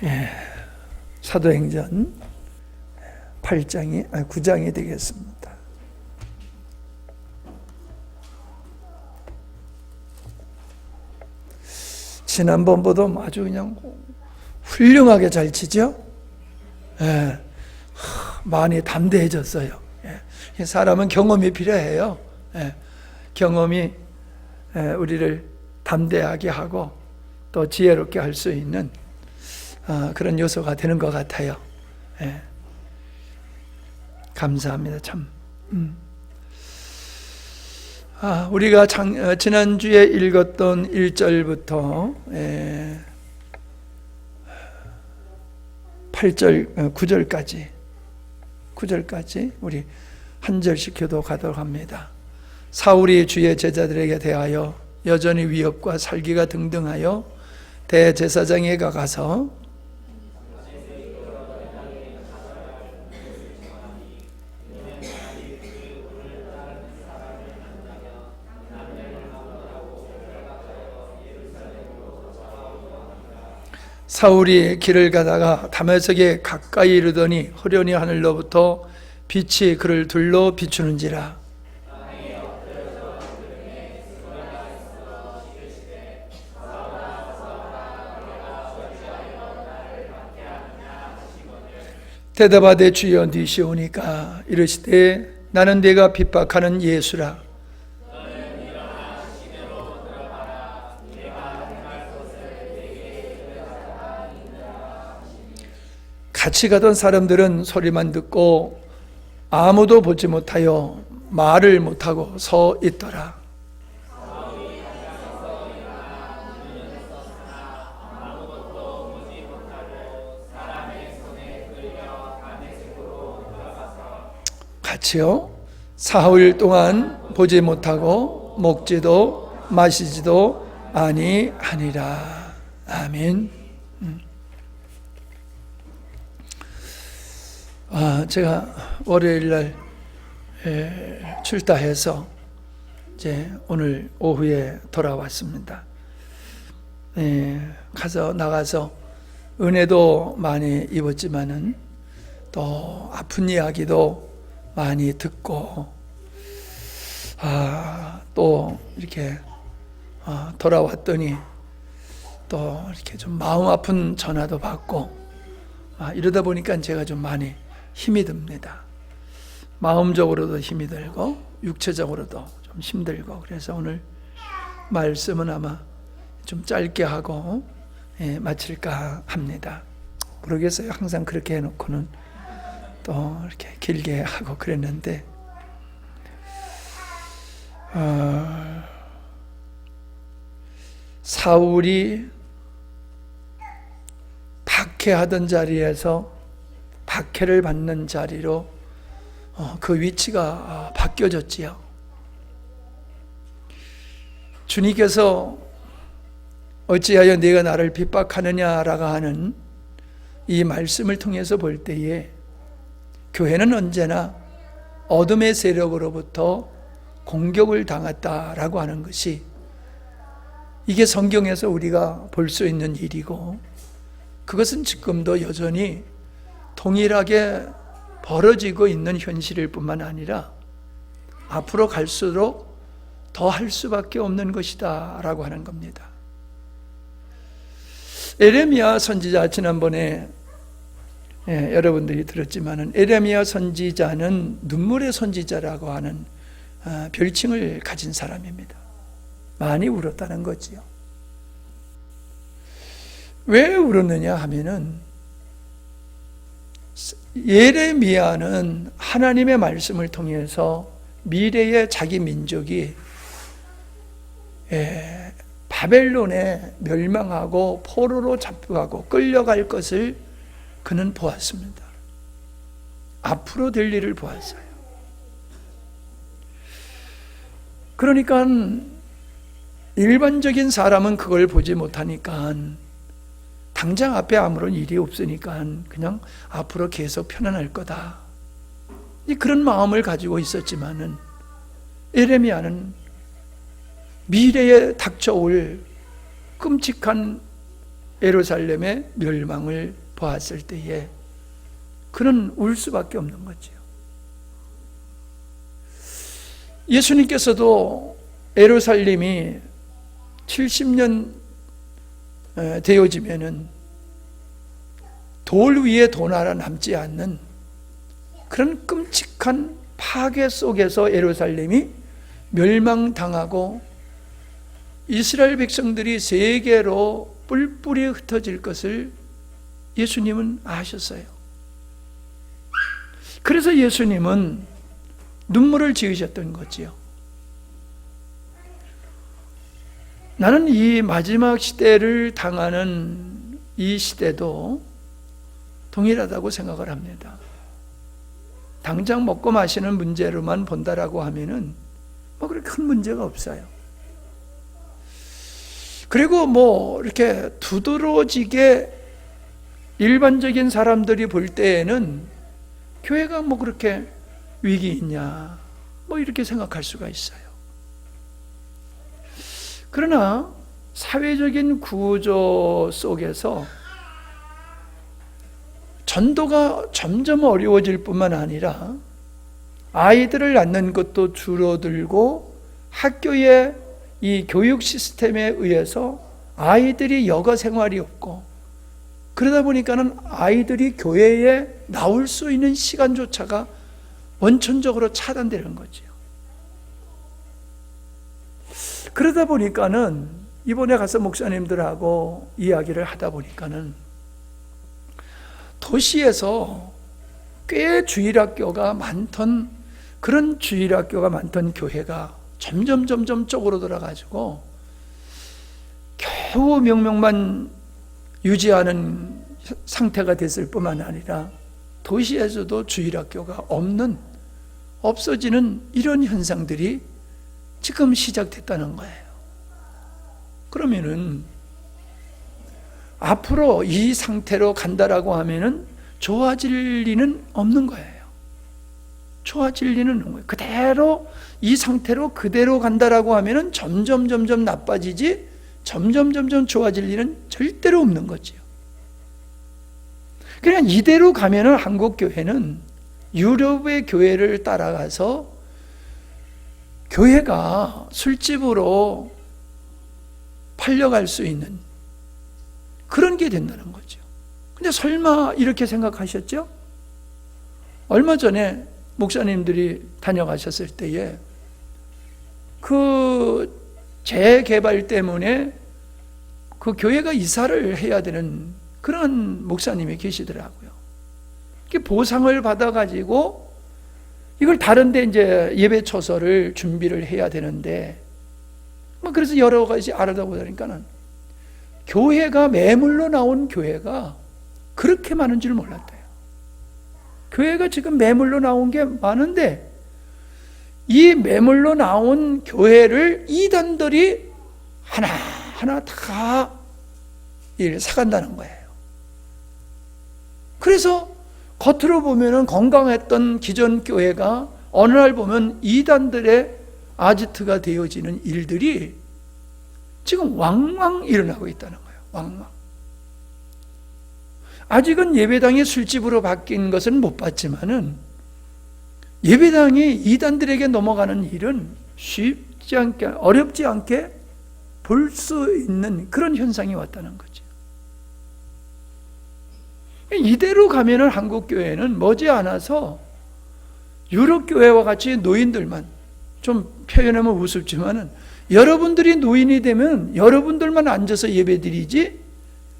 예, 사도행전 9장이 되겠습니다. 지난번보다 아주 그냥 훌륭하게 잘 치죠? 예, 많이 담대해졌어요. 예, 사람은 경험이 필요해요. 예, 경험이 우리를 담대하게 하고 또 지혜롭게 할 수 있는 그런 요소가 되는 것 같아요. 예, 감사합니다. 참. 우리가 지난주에 읽었던 1절부터 8절, 9절까지 우리 한 절씩 교독하도록 합니다. 사울이 주의 제자들에게 대하여 여전히 위협과 살기가 등등하여 대제사장에게 가서 사울이 길을 가다가 다메섹에 가까이 이르더니 호련히 하늘로부터 빛이 그를 둘러 비추는지라. 대답하되 주여 니시오니까 이르시되 나는 네가 핍박하는 예수라. 같이 가던 사람들은 소리만 듣고 아무도 보지 못하여 말을 못하고 서 있더라. 같이요? 사흘 동안 보지 못하고 먹지도 마시지도 아니하니라. 아멘. 제가 월요일날 출타해서 이제 오늘 오후에 돌아왔습니다. 나가서 은혜도 많이 입었지만은 또 아픈 이야기도 많이 듣고 또 이렇게 돌아왔더니 또 이렇게 좀 마음 아픈 전화도 받고 이러다 보니까 제가 좀 많이 힘이 듭니다. 마음적으로도 힘이 들고 육체적으로도 좀 힘들고 그래서 오늘 말씀은 아마 좀 짧게 하고 마칠까 합니다. 모르겠어요. 항상 그렇게 해놓고는 또 이렇게 길게 하고 그랬는데 사울이 박해하던 자리에서 박해를 받는 자리로 그 위치가 바뀌어졌지요. 주님께서 어찌하여 네가 나를 핍박하느냐라고 하는 이 말씀을 통해서 볼 때에 교회는 언제나 어둠의 세력으로부터 공격을 당했다라고 하는 것이 이게 성경에서 우리가 볼 수 있는 일이고 그것은 지금도 여전히 동일하게 벌어지고 있는 현실일 뿐만 아니라 앞으로 갈수록 더 할 수밖에 없는 것이다 라고 하는 겁니다. 에레미야 선지자 지난번에 여러분들이 들었지만은 에레미야 선지자는 눈물의 선지자라고 하는 별칭을 가진 사람입니다. 많이 울었다는 거지요. 왜 울었느냐 하면은 예레미야는 하나님의 말씀을 통해서 미래의 자기 민족이 바벨론에 멸망하고 포로로 잡혀가고 끌려갈 것을 그는 보았습니다. 앞으로 될 일을 보았어요. 그러니까 일반적인 사람은 그걸 보지 못하니까 당장 앞에 아무런 일이 없으니까 그냥 앞으로 계속 편안할 거다. 그런 마음을 가지고 있었지만은 예레미야는 미래에 닥쳐올 끔찍한 예루살렘의 멸망을 보았을 때에 그는 울 수밖에 없는 거지요. 예수님께서도 예루살렘이 70년 되어지면은 돌 위에 돌 하나 남지 않는 그런 끔찍한 파괴 속에서 예루살렘이 멸망당하고 이스라엘 백성들이 세계로 뿔뿔이 흩어질 것을 예수님은 아셨어요. 그래서 예수님은 눈물을 지으셨던 거지요. 나는 이 마지막 시대를 당하는 이 시대도 동일하다고 생각을 합니다. 당장 먹고 마시는 문제로만 본다라고 하면은 그렇게 큰 문제가 없어요. 그리고 이렇게 두드러지게 일반적인 사람들이 볼 때에는 교회가 그렇게 위기 있냐 이렇게 생각할 수가 있어요. 그러나 사회적인 구조 속에서 전도가 점점 어려워질 뿐만 아니라 아이들을 낳는 것도 줄어들고 학교의 이 교육 시스템에 의해서 아이들이 여가 생활이 없고 그러다 보니까는 아이들이 교회에 나올 수 있는 시간조차가 원천적으로 차단되는 거죠. 그러다 보니까는 이번에 가서 목사님들하고 이야기를 하다 보니까는 도시에서 꽤 주일학교가 많던 그런 주일학교가 많던 교회가 점점 쪼그러들어가지고 겨우 명명만 유지하는 상태가 됐을 뿐만 아니라 도시에서도 주일학교가 없어지는 이런 현상들이 지금 시작됐다는 거예요. 그러면은 앞으로 이 상태로 간다라고 하면은 좋아질 리는 없는 거예요. 좋아질 리는 없는 거예요. 그대로 이 상태로 그대로 간다라고 하면은 점점 나빠지지 점점 좋아질 리는 절대로 없는 거지요. 그냥 이대로 가면은 한국 교회는 유럽의 교회를 따라가서 교회가 술집으로 팔려갈 수 있는 그런 게 된다는 거죠. 근데 설마 이렇게 생각하셨죠? 얼마 전에 목사님들이 다녀가셨을 때에 그 재개발 때문에 그 교회가 이사를 해야 되는 그런 목사님이 계시더라고요. 보상을 받아가지고 이걸 다른데 이제 예배 초소를 준비를 해야 되는데 그래서 여러 가지 알아보니까는 교회가 매물로 나온 교회가 그렇게 많은 줄 몰랐대요. 교회가 지금 매물로 나온 게 많은데 이 매물로 나온 교회를 이단들이 하나하나 다 사간다는 거예요. 그래서 겉으로 보면은 건강했던 기존 교회가 어느 날 보면 이단들의 아지트가 되어지는 일들이 지금 왕왕 일어나고 있다는 거예요. 왕왕. 아직은 예배당이 술집으로 바뀐 것은 못 봤지만은 예배당이 이단들에게 넘어가는 일은 쉽지 않게, 어렵지 않게 볼 수 있는 그런 현상이 왔다는 거죠. 이대로 가면은 한국 교회는 머지않아서 유럽 교회와 같이 노인들만, 좀 표현하면 우습지만은 여러분들이 노인이 되면 여러분들만 앉아서 예배드리지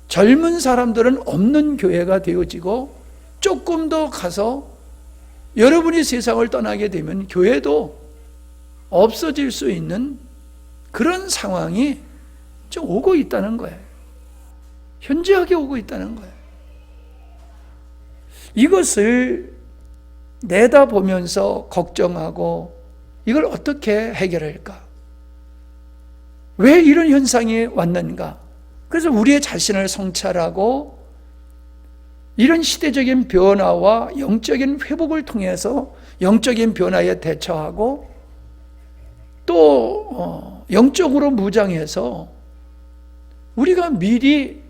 젊은 사람들은 없는 교회가 되어지고 조금 더 가서 여러분이 세상을 떠나게 되면 교회도 없어질 수 있는 그런 상황이 좀 오고 있다는 거예요. 현저하게 오고 있다는 거예요. 이것을 내다보면서 걱정하고 이걸 어떻게 해결할까? 왜 이런 현상이 왔는가? 그래서 우리의 자신을 성찰하고 이런 시대적인 변화와 영적인 회복을 통해서 영적인 변화에 대처하고 또 영적으로 무장해서 우리가 미리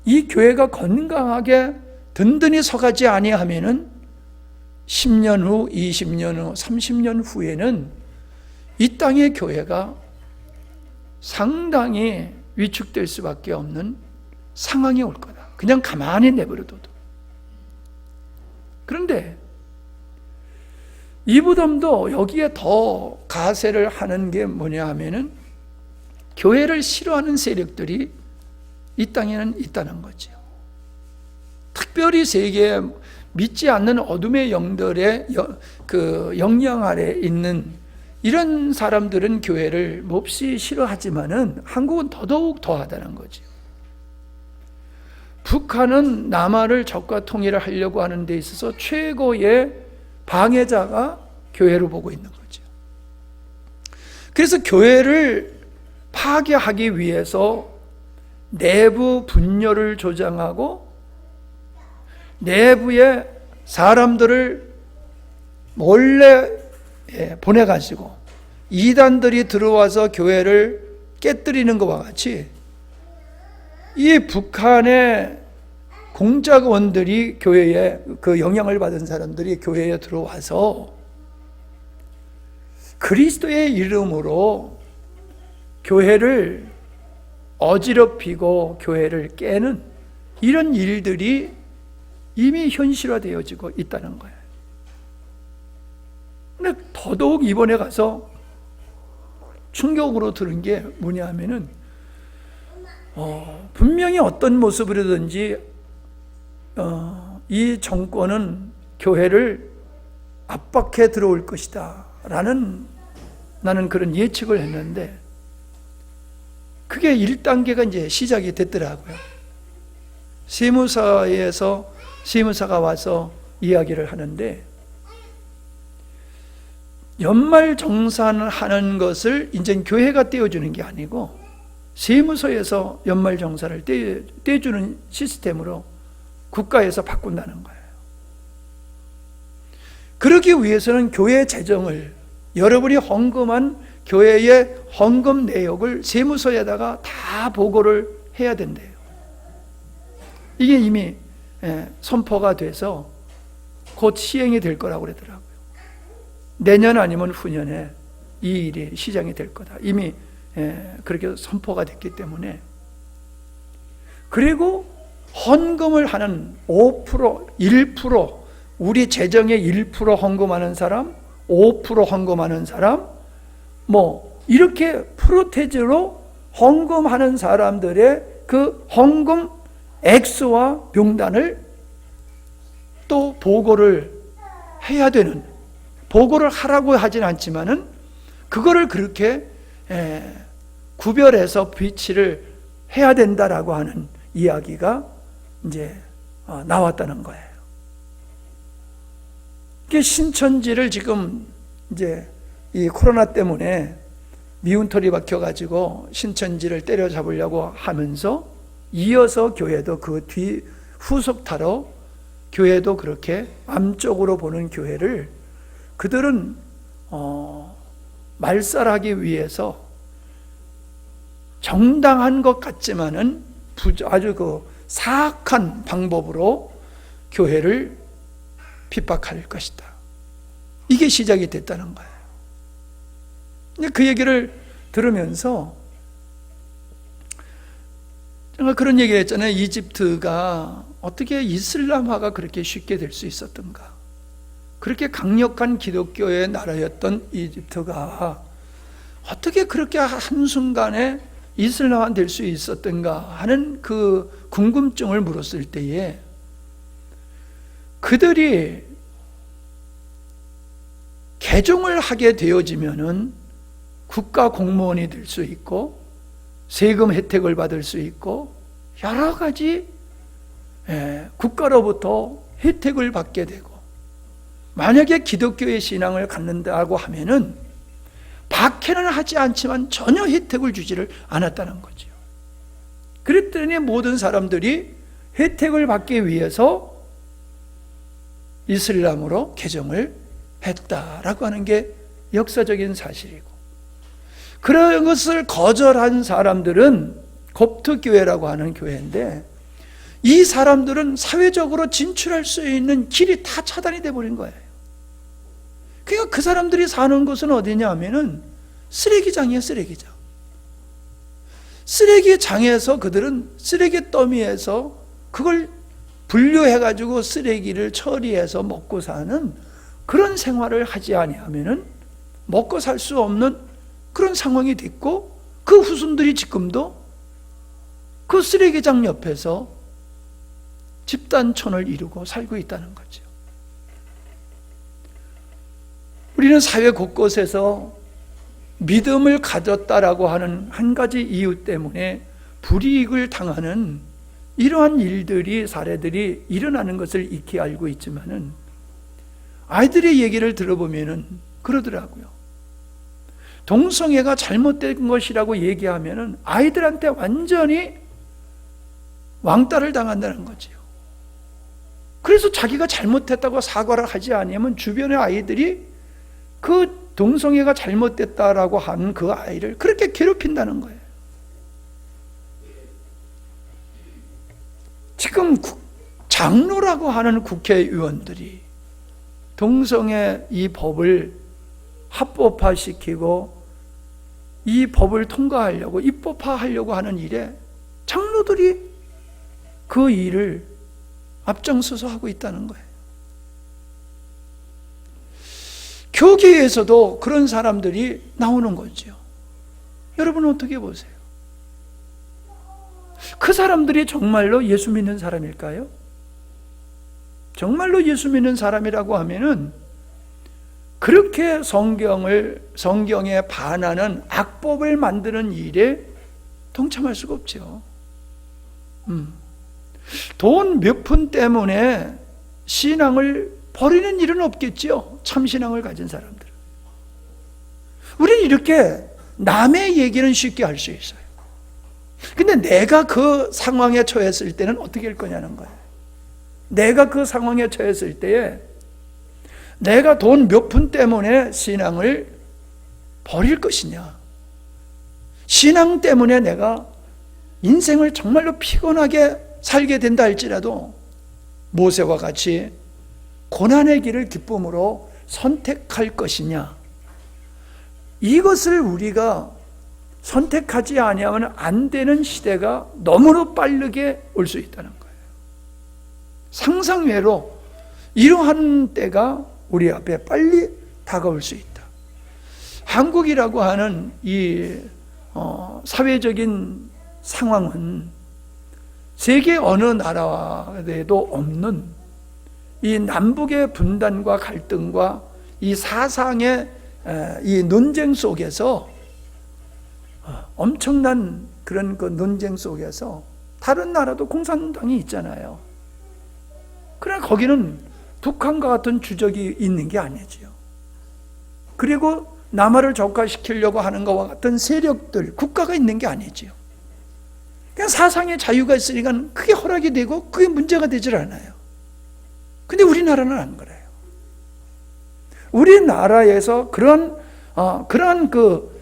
이 교회가 건강하게 든든히 서가지 아니하면은 10년 후, 20년 후, 30년 후에는 이 땅의 교회가 상당히 위축될 수밖에 없는 상황이 올 거다. 그냥 가만히 내버려둬도. 그런데 이 무덤도 여기에 더 가세를 하는 게 뭐냐 하면은 교회를 싫어하는 세력들이 이 땅에는 있다는 거죠. 특별히 세계에 믿지 않는 어둠의 영들의 그 영향 아래 있는 이런 사람들은 교회를 몹시 싫어하지만은 한국은 더더욱 더하다는 거죠. 북한은 남한을 적과 통일을 하려고 하는 데 있어서 최고의 방해자가 교회로 보고 있는 거죠. 그래서 교회를 파괴하기 위해서 내부 분열을 조장하고 내부에 사람들을 몰래 보내가지고 이단들이 들어와서 교회를 깨뜨리는 것과 같이 이 북한의 공작원들이 교회에 그 영향을 받은 사람들이 교회에 들어와서 그리스도의 이름으로 교회를 어지럽히고 교회를 깨는 이런 일들이 이미 현실화되어지고 있다는 거예요. 근데 더더욱 이번에 가서 충격으로 들은 게 뭐냐 하면은 분명히 어떤 모습으로든지 이 정권은 교회를 압박해 들어올 것이다 라는 나는 그런 예측을 했는데 그게 1단계가 이제 시작이 됐더라고요. 세무사가 와서 이야기를 하는데 연말정산을 하는 것을 이제 교회가 떼어주는 게 아니고 세무서에서 연말정산을 떼주는 시스템으로 국가에서 바꾼다는 거예요. 그러기 위해서는 교회 재정을 여러분이 헌금한 교회의 헌금 내역을 세무서에다가 다 보고를 해야 된대요. 이게 이미 선포가 돼서 곧 시행이 될 거라고 그러더라고요. 내년 아니면 후년에 이 일이 시작이 될 거다. 이미 그렇게 선포가 됐기 때문에. 그리고 헌금을 하는 5%, 1%, 우리 재정의 1% 헌금하는 사람, 5% 헌금하는 사람, 뭐 이렇게 프로테즈로 헌금하는 사람들의 그 헌금 액수와 명단을 또 보고를 해야 되는, 보고를 하라고 하진 않지만은 그거를 그렇게 구별해서 비치를 해야 된다라고 하는 이야기가 이제 나왔다는 거예요. 이게 신천지를 지금 이제 이 코로나 때문에 미운 털이 박혀가지고 신천지를 때려잡으려고 하면서 이어서 교회도 그 뒤 후속타로 교회도 그렇게 암쪽으로 보는 교회를 그들은 말살하기 위해서 정당한 것 같지만은 아주 그 사악한 방법으로 교회를 핍박할 것이다. 이게 시작이 됐다는 거예요. 근데 그 얘기를 들으면서 제가 그런 얘기를 했잖아요. 이집트가 어떻게 이슬람화가 그렇게 쉽게 될 수 있었던가. 그렇게 강력한 기독교의 나라였던 이집트가 어떻게 그렇게 한순간에 이슬람화 될 수 있었던가 하는 그 궁금증을 물었을 때에 그들이 개종을 하게 되어지면은 국가 공무원이 될 수 있고 세금 혜택을 받을 수 있고 여러 가지 국가로부터 혜택을 받게 되고 만약에 기독교의 신앙을 갖는다고 하면은 박해는 하지 않지만 전혀 혜택을 주지를 않았다는 거죠. 그랬더니 모든 사람들이 혜택을 받기 위해서 이슬람으로 개종을 했다라고 하는 게 역사적인 사실이고 그런 것을 거절한 사람들은 kopt교회라고 하는 교회인데 이 사람들은 사회적으로 진출할 수 있는 길이 다 차단이 되어버린 거예요. 그러니까 그 사람들이 사는 곳은 어디냐 하면은 쓰레기장이에요. 쓰레기장. 쓰레기장에서 그들은 쓰레기 더미에서 그걸 분류해가지고 쓰레기를 처리해서 먹고 사는 그런 생활을 하지 아니하면은 먹고 살 수 없는 그런 상황이 됐고, 그 후손들이 지금도 그 쓰레기장 옆에서 집단촌을 이루고 살고 있다는 거죠. 우리는 사회 곳곳에서 믿음을 가졌다라고 하는 한 가지 이유 때문에 불이익을 당하는 이러한 일들이, 사례들이 일어나는 것을 익히 알고 있지만은, 아이들의 얘기를 들어보면은 그러더라고요. 동성애가 잘못된 것이라고 얘기하면은 아이들한테 완전히 왕따를 당한다는 거죠. 그래서 자기가 잘못했다고 사과를 하지 않으면 주변의 아이들이 그 동성애가 잘못됐다라고 하는 그 아이를 그렇게 괴롭힌다는 거예요. 지금 장로라고 하는 국회의원들이 동성애 이 법을 합법화시키고 이 법을 통과하려고, 입법화하려고 하는 일에 장로들이 그 일을 앞장서서 하고 있다는 거예요. 교계에서도 그런 사람들이 나오는 거죠. 여러분은 어떻게 보세요? 그 사람들이 정말로 예수 믿는 사람일까요? 정말로 예수 믿는 사람이라고 하면은 그렇게 성경에 반하는 악법을 만드는 일에 동참할 수가 없죠. 돈 몇 푼 때문에 신앙을 버리는 일은 없겠죠. 참신앙을 가진 사람들은. 우리는 이렇게 남의 얘기는 쉽게 할 수 있어요. 근데 내가 그 상황에 처했을 때는 어떻게 할 거냐는 거예요. 내가 그 상황에 처했을 때에 내가 돈 몇 푼 때문에 신앙을 버릴 것이냐, 신앙 때문에 내가 인생을 정말로 피곤하게 살게 된다 할지라도 모세와 같이 고난의 길을 기쁨으로 선택할 것이냐, 이것을 우리가 선택하지 아니하면 안 되는 시대가 너무나 빠르게 올 수 있다는 거예요. 상상외로 이러한 때가 우리 앞에 빨리 다가올 수 있다. 한국이라고 하는 이 사회적인 상황은 세계 어느 나라에도 없는 이 남북의 분단과 갈등과 이 사상의 이 논쟁 속에서, 엄청난 그런 그 논쟁 속에서 다른 나라도 공산당이 있잖아요. 그러나 거기는 북한과 같은 주적이 있는 게 아니지요. 그리고 남한을 적화시키려고 하는 것과 같은 세력들, 국가가 있는 게 아니지요. 그냥 사상의 자유가 있으니까 그게 허락이 되고 그게 문제가 되질 않아요. 근데 우리나라는 안 그래요. 우리나라에서 그러한 그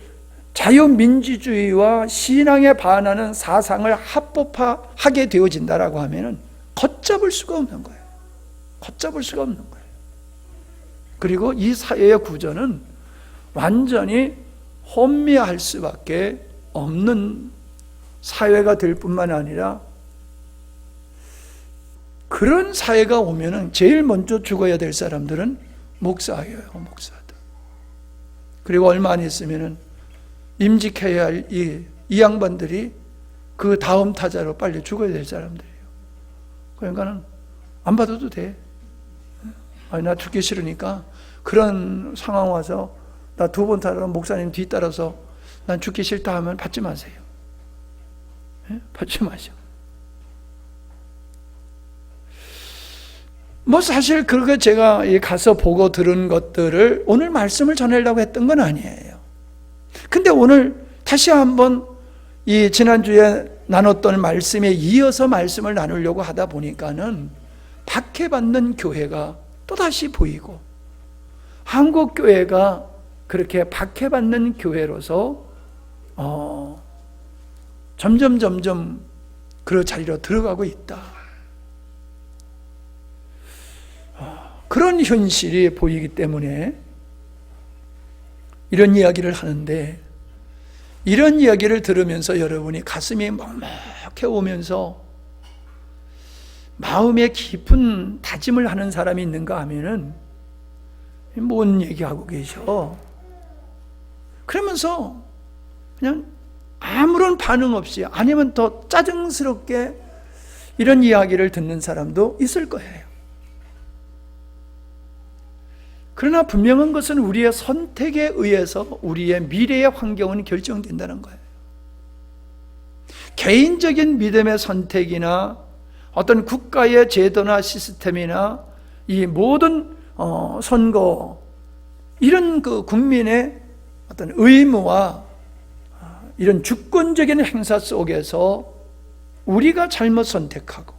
자유민주주의와 신앙에 반하는 사상을 합법화하게 되어진다라고 하면은 걷잡을 수가 없는 거예요. 걷잡을 수가 없는 거예요. 그리고 이 사회의 구조는 완전히 혼미할 수밖에 없는 사회가 될 뿐만 아니라, 그런 사회가 오면은 제일 먼저 죽어야 될 사람들은 목사예요. 목사들. 그리고 얼마 안 있으면은 임직해야 할 이 양반들이 그 다음 타자로 빨리 죽어야 될 사람들이에요. 그러니까는 안 받아도 돼. 아니, 나 죽기 싫으니까 그런 상황 와서 나 두 번 타러 목사님 뒤따라서 난 죽기 싫다 하면 받지 마세요. 네? 받지 마세요. 뭐 사실 그렇게 제가 가서 보고 들은 것들을 오늘 말씀을 전하려고 했던 건 아니에요. 근데 오늘 다시 한번 이 지난주에 나눴던 말씀에 이어서 말씀을 나누려고 하다 보니까는 박해받는 교회가 또다시 보이고, 한국 교회가 그렇게 박해받는 교회로서 점점 그 자리로 들어가고 있다. 이런 현실이 보이기 때문에 이런 이야기를 하는데, 이런 이야기를 들으면서 여러분이 가슴이 먹먹해 오면서 마음에 깊은 다짐을 하는 사람이 있는가 하면은 뭔 얘기하고 계셔? 그러면서 그냥 아무런 반응 없이, 아니면 더 짜증스럽게 이런 이야기를 듣는 사람도 있을 거예요. 그러나 분명한 것은 우리의 선택에 의해서 우리의 미래의 환경은 결정된다는 거예요. 개인적인 믿음의 선택이나 어떤 국가의 제도나 시스템이나 이 모든 선거, 이런 그 국민의 어떤 의무와 이런 주권적인 행사 속에서 우리가 잘못 선택하고,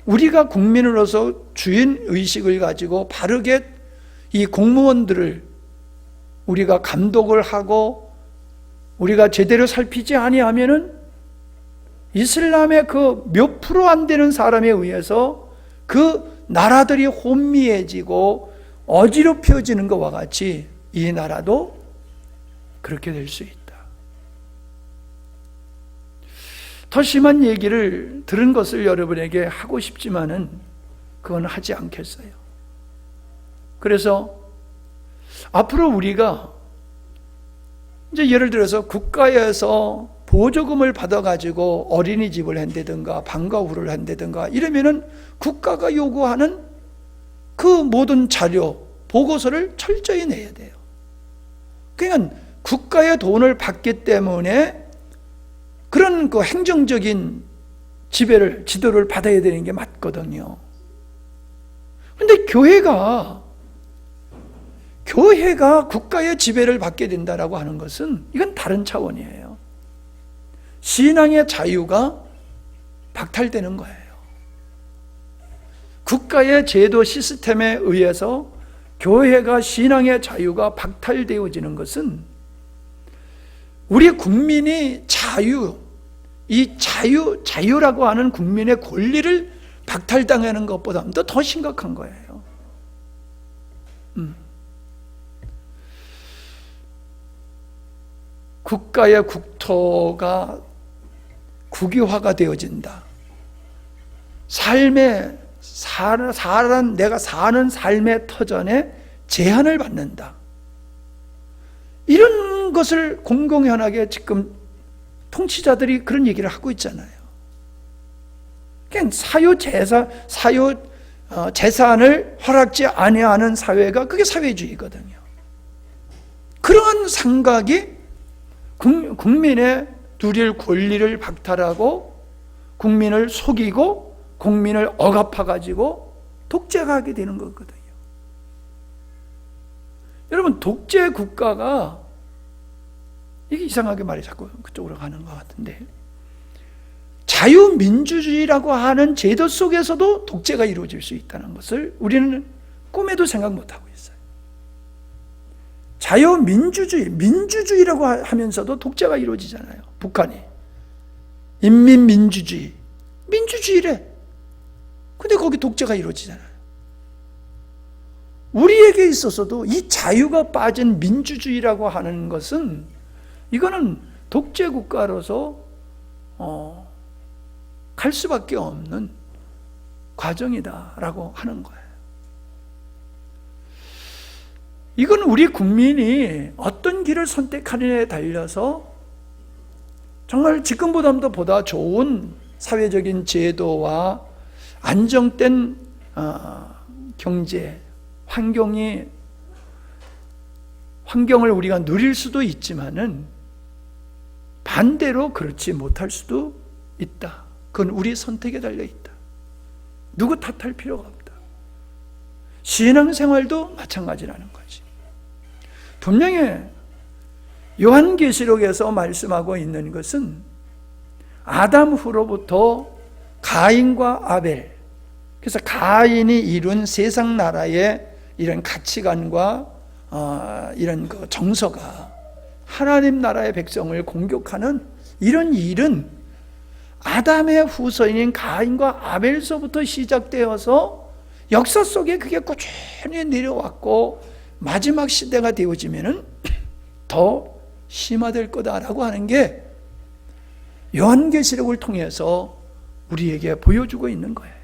우리가 국민으로서 주인의식을 가지고 바르게 이 공무원들을 우리가 감독을 하고 우리가 제대로 살피지 아니하면은 이슬람의 그 몇 프로 안 되는 사람에 의해서 그 나라들이 혼미해지고 어지럽혀지는 것과 같이 이 나라도 그렇게 될 수 있다. 더 심한 얘기를 들은 것을 여러분에게 하고 싶지만은 그건 하지 않겠어요. 그래서 앞으로 우리가 이제 예를 들어서 국가에서 보조금을 받아가지고 어린이집을 한다든가 방과후를 한다든가 이러면은 국가가 요구하는 그 모든 자료, 보고서를 철저히 내야 돼요. 그러니까 국가의 돈을 받기 때문에 그런 그 행정적인 지도를 받아야 되는 게 맞거든요. 그런데 교회가 국가의 지배를 받게 된다라고 하는 것은 이건 다른 차원이에요. 신앙의 자유가 박탈되는 거예요. 국가의 제도 시스템에 의해서 교회가 신앙의 자유가 박탈되어지는 것은 우리 국민이 자유라고 하는 국민의 권리를 박탈당하는 것보다 더 심각한 거예요. 국가의 국토가 국유화가 되어진다. 내가 사는 삶의 터전에 제한을 받는다. 이런 것을 공공연하게 지금 통치자들이 그런 얘기를 하고 있잖아요. 그냥 재산을 허락지 아니하는 사회가 그게 사회주의거든요. 그러한 생각이 국민의 누릴 권리를 박탈하고 국민을 속이고 국민을 억압해가지고 독재가 하게 되는 거거든요. 여러분, 독재 국가가, 이게 이상하게 말이 자꾸 그쪽으로 가는 것 같은데, 자유민주주의라고 하는 제도 속에서도 독재가 이루어질 수 있다는 것을 우리는 꿈에도 생각 못하고 있어요. 민주주의라고 하면서도 독재가 이루어지잖아요. 북한이 민주주의래. 근데 거기 독재가 이루어지잖아요. 우리에게 있어서도 이 자유가 빠진 민주주의라고 하는 것은, 이거는 독재 국가로서 갈 수밖에 없는 과정이다라고 하는 거예요. 이건 우리 국민이 어떤 길을 선택하느냐에 달려서 정말 지금보다도 보다 좋은 사회적인 제도와 안정된 경제, 환경을 우리가 누릴 수도 있지만은 반대로 그렇지 못할 수도 있다. 그건 우리 선택에 달려 있다. 누구 탓할 필요가 없다. 신앙생활도 마찬가지라는 거지. 분명히 요한계시록에서 말씀하고 있는 것은 아담 후로부터 가인과 아벨, 그래서 가인이 이룬 세상 나라의 이런 가치관과 이런 그 정서가 하나님 나라의 백성을 공격하는 이런 일은 아담의 후손인 가인과 아벨서부터 시작되어서 역사 속에 그게 꾸준히 내려왔고 마지막 시대가 되어지면은 더 심화될 거다라고 하는 게 요한계시록을 통해서 우리에게 보여주고 있는 거예요.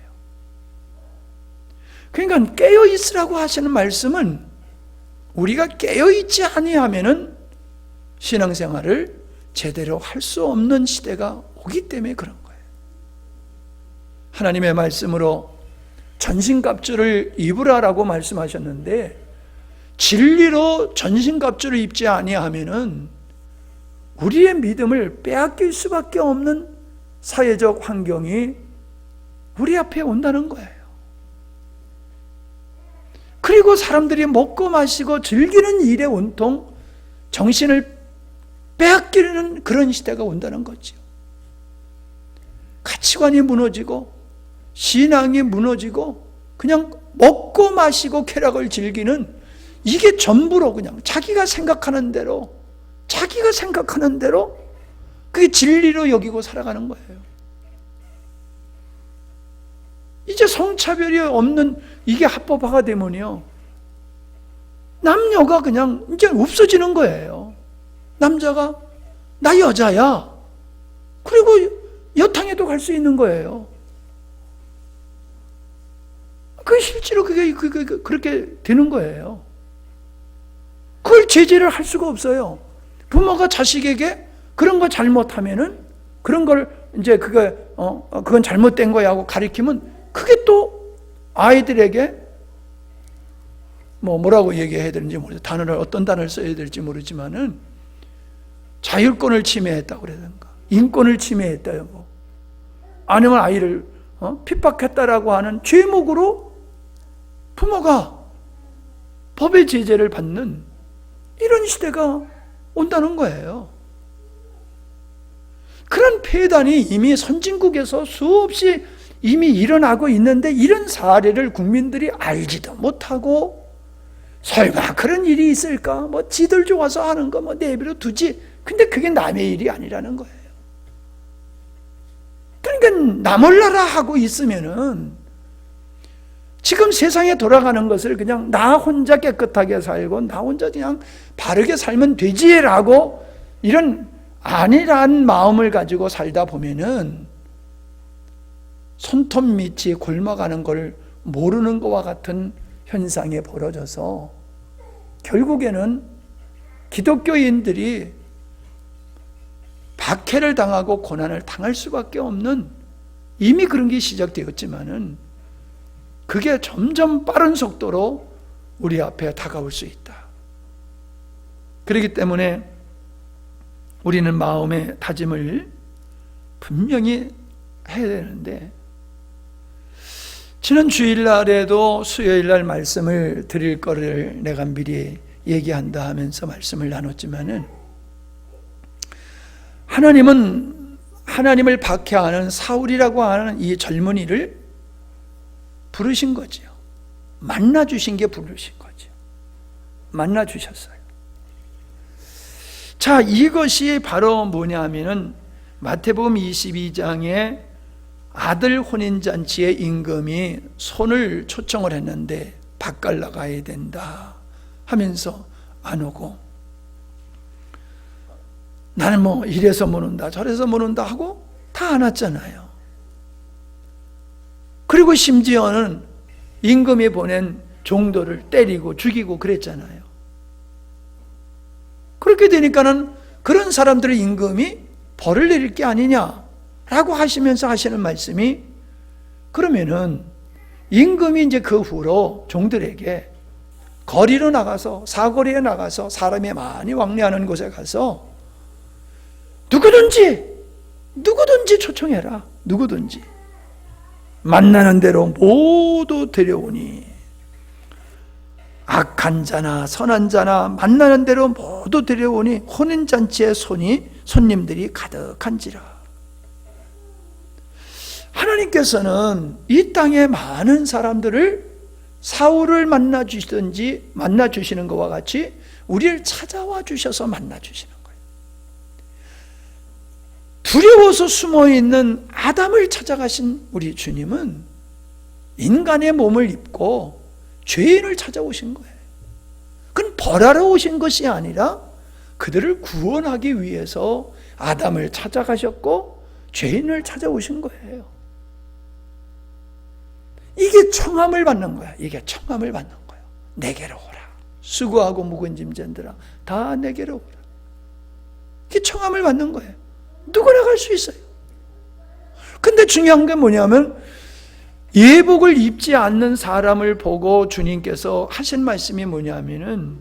그러니까 깨어 있으라고 하시는 말씀은 우리가 깨어 있지 아니하면은 신앙생활을 제대로 할 수 없는 시대가 오기 때문에 그런 거예요. 하나님의 말씀으로 전신갑주를 입으라라고 말씀하셨는데 진리로 전신갑주를 입지 아니하면은 우리의 믿음을 빼앗길 수밖에 없는 사회적 환경이 우리 앞에 온다는 거예요. 그리고 사람들이 먹고 마시고 즐기는 일에 온통 정신을 빼앗기는 그런 시대가 온다는 거죠. 가치관이 무너지고 신앙이 무너지고 그냥 먹고 마시고 쾌락을 즐기는 이게 전부로 그냥 자기가 생각하는 대로 그게 진리로 여기고 살아가는 거예요. 이제 성차별이 없는 이게 합법화가 되면요, 남녀가 그냥 이제 없어지는 거예요. 남자가 나 여자야. 그리고 여탕에도 갈 수 있는 거예요. 그 실제로 그게 그렇게 되는 거예요. 그걸 제재를 할 수가 없어요. 부모가 자식에게 그런 거 잘못하면은 그런 걸 이제 그건 잘못된 거야 하고 가리키면 그게 또 아이들에게 뭐라고 얘기해야 되는지 모르겠어요. 어떤 단어를 써야 될지 모르지만은 자율권을 침해했다고 그러든가 인권을 침해했다고 아니면 아이를 핍박했다라고 하는 죄목으로 부모가 법의 제재를 받는 이런 시대가 온다는 거예요. 그런 폐단이 이미 선진국에서 수없이 이미 일어나고 있는데 이런 사례를 국민들이 알지도 못하고 설마 그런 일이 있을까? 지들 좋아서 하는 거 내버려 두지. 근데 그게 남의 일이 아니라는 거예요. 그러니까 나 몰라라 하고 있으면은 지금 세상에 돌아가는 것을 그냥 나 혼자 깨끗하게 살고 나 혼자 그냥 바르게 살면 되지라고 이런 아니란 마음을 가지고 살다 보면은 손톱 밑이 굶어가는 걸 모르는 것과 같은 현상이 벌어져서 결국에는 기독교인들이 박해를 당하고 고난을 당할 수밖에 없는 이미 그런 게 시작되었지만은 그게 점점 빠른 속도로 우리 앞에 다가올 수 있다. 그렇기 때문에 우리는 마음의 다짐을 분명히 해야 되는데 지난 주일날에도 수요일날 말씀을 드릴 거를 내가 미리 얘기한다 하면서 말씀을 나눴지만은 하나님은 하나님을 박해하는 사울이라고 하는 이 젊은이를 부르신 거죠. 만나주신 게 부르신 거죠. 만나주셨어요. 자, 이것이 바로 뭐냐면은 마태복음 22장에 아들 혼인잔치에 임금이 손을 초청을 했는데 밭갈 나가야 된다 하면서 안 오고 나는 이래서 못 온다 저래서 못 온다 하고 다 안 왔잖아요. 그리고 심지어는 임금이 보낸 종도를 때리고 죽이고 그랬잖아요. 그렇게 되니까는 그런 사람들의 임금이 벌을 내릴 게 아니냐라고 하시면서 하시는 말씀이 그러면은 임금이 이제 그 후로 종들에게 거리로 나가서 사거리에 나가서 사람이 많이 왕래하는 곳에 가서 누구든지 초청해라. 누구든지 만나는 대로 모두 데려오니 악한 자나 선한 자나 만나는 대로 모두 데려오니 혼인잔치에 손님들이 가득한지라. 하나님께서는 이 땅에 많은 사람들을 사울을 만나주시는 것과 같이 우리를 찾아와 주셔서 만나주시는 거예요. 두려워서 숨어있는 아담을 찾아가신 우리 주님은 인간의 몸을 입고 죄인을 찾아오신 거예요. 그건 벌하러 오신 것이 아니라 그들을 구원하기 위해서 아담을 찾아가셨고 죄인을 찾아오신 거예요. 이게 청함을 받는 거야. 이게 청함을 받는 거야. 내게로 오라. 수고하고 무거운 짐진들아 다 내게로 오라. 이게 청함을 받는 거예요. 누구나 갈 수 있어요. 근데 중요한 게 뭐냐면 예복을 입지 않는 사람을 보고 주님께서 하신 말씀이 뭐냐면은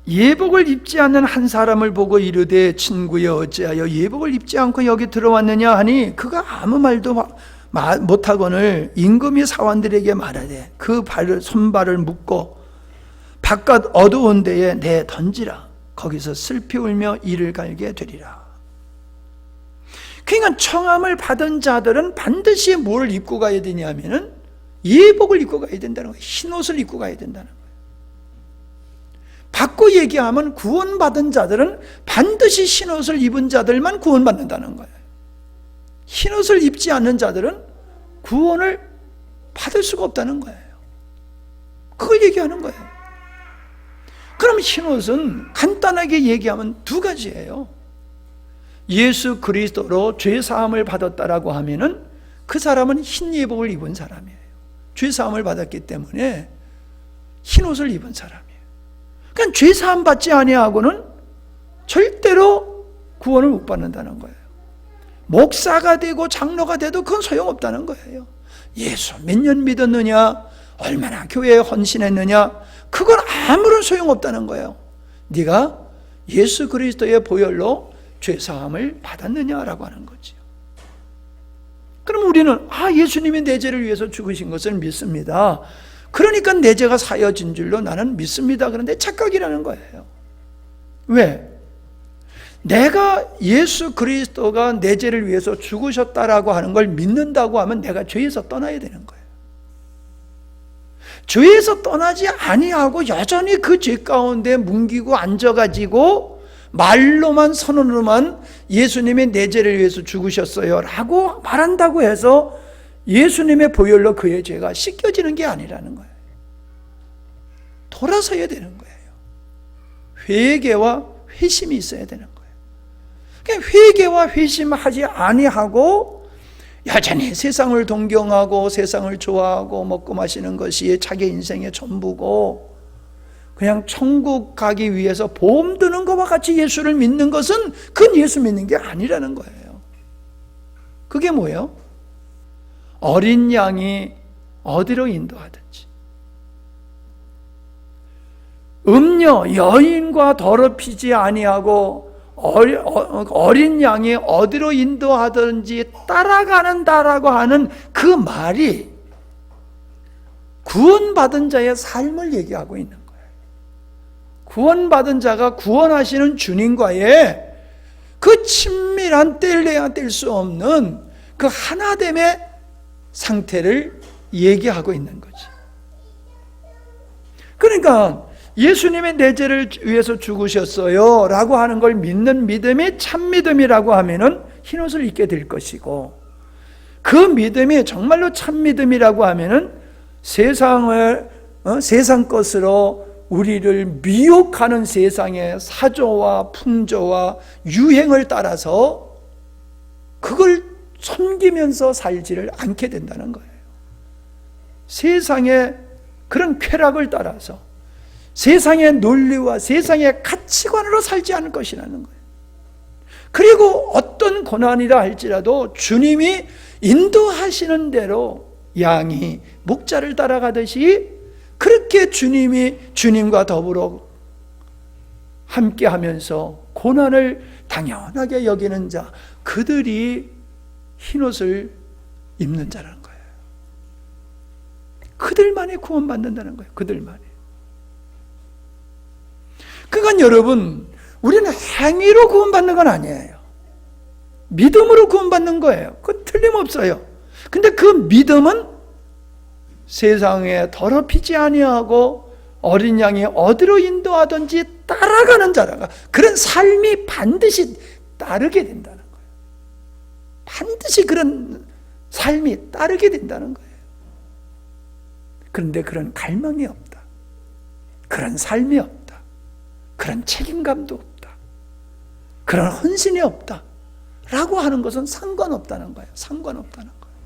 예복을 입지 않는 한 사람을 보고 이르되 친구여 어찌하여 예복을 입지 않고 여기 들어왔느냐 하니 그가 아무 말도 못하거늘 임금이 사원들에게 말하되 그 손발을 묶고 바깥 어두운 데에 내 던지라. 거기서 슬피 울며 이를 갈게 되리라. 그러니까 청함을 받은 자들은 반드시 뭘 입고 가야 되냐면은 예복을 입고 가야 된다는 거예요. 흰 옷을 입고 가야 된다는 거예요. 바꿔 얘기하면 구원받은 자들은 반드시 흰 옷을 입은 자들만 구원받는다는 거예요. 흰 옷을 입지 않는 자들은 구원을 받을 수가 없다는 거예요. 그걸 얘기하는 거예요. 그럼 흰 옷은 간단하게 얘기하면 두 가지예요. 예수 그리스도로 죄 사함을 받았다라고 하면은 그 사람은 흰 예복을 입은 사람이에요. 죄 사함을 받았기 때문에 흰 옷을 입은 사람이에요. 그러니까 죄 사함 받지 아니하고는 절대로 구원을 못 받는다는 거예요. 목사가 되고 장로가 돼도 그건 소용없다는 거예요. 예수 몇 년 믿었느냐, 얼마나 교회에 헌신했느냐, 그건 아무런 소용없다는 거예요. 네가 예수 그리스도의 보혈로 죄사함을 받았느냐라고 하는 거죠. 그럼 우리는 예수님이 내 죄를 위해서 죽으신 것을 믿습니다. 그러니까 내 죄가 사여진 줄로 나는 믿습니다. 그런데 착각이라는 거예요. 왜? 내가 예수 그리스도가 내 죄를 위해서 죽으셨다라고 하는 걸 믿는다고 하면 내가 죄에서 떠나야 되는 거예요. 죄에서 떠나지 아니하고 여전히 그 죄 가운데 뭉기고 앉아가지고 말로만 선언으로만 예수님이 내 죄를 위해서 죽으셨어요 라고 말한다고 해서 예수님의 보혈로 그의 죄가 씻겨지는 게 아니라는 거예요. 돌아서야 되는 거예요. 회개와 회심이 있어야 되는 거예요. 그러니까 회개와 회심하지 아니하고 여전히 세상을 동경하고 세상을 좋아하고 먹고 마시는 것이 자기 인생의 전부고 그냥 천국 가기 위해서 보험 드는 것과 같이 예수를 믿는 것은 그건 예수 믿는 게 아니라는 거예요. 그게 뭐예요? 어린 양이 어디로 인도하든지 음녀 여인과 더럽히지 아니하고 어린 양이 어디로 인도하든지 따라가는다라고 하는 그 말이 구원받은 자의 삶을 얘기하고 있는 거예요. 구원받은 자가 구원하시는 주님과의 그 친밀한 뗄래야 뗄 수 없는 그 하나됨의 상태를 얘기하고 있는 거지. 그러니까 예수님의 내 죄를 위해서 죽으셨어요 라고 하는 걸 믿는 믿음이 참 믿음이라고 하면은 흰옷을 입게 될 것이고, 그 믿음이 정말로 참 믿음이라고 하면은 세상 것으로 우리를 미혹하는 세상의 사조와 풍조와 유행을 따라서 그걸 섬기면서 살지를 않게 된다는 거예요. 세상의 그런 쾌락을 따라서 세상의 논리와 세상의 가치관으로 살지 않을 것이라는 거예요. 그리고 어떤 고난이라 할지라도 주님이 인도하시는 대로 양이 목자를 따라가듯이 그렇게 주님과 더불어 함께하면서 고난을 당연하게 여기는 자, 그들이 흰옷을 입는 자라는 거예요. 그들만이 구원받는다는 거예요. 그들만이. 그건 여러분, 우리는 행위로 구원받는 건 아니에요. 믿음으로 구원받는 거예요. 그건 틀림없어요. 근데 그 믿음은 세상에 더럽히지 아니하고 어린 양이 어디로 인도하든지 따라가는 자라가, 그런 삶이 반드시 따르게 된다는 거예요. 반드시 그런 삶이 따르게 된다는 거예요. 그런데 그런 갈망이 없다. 그런 삶이 없다. 그런 책임감도 없다. 그런 헌신이 없다. 라고 하는 것은 상관없다는 거예요. 상관없다는 거예요.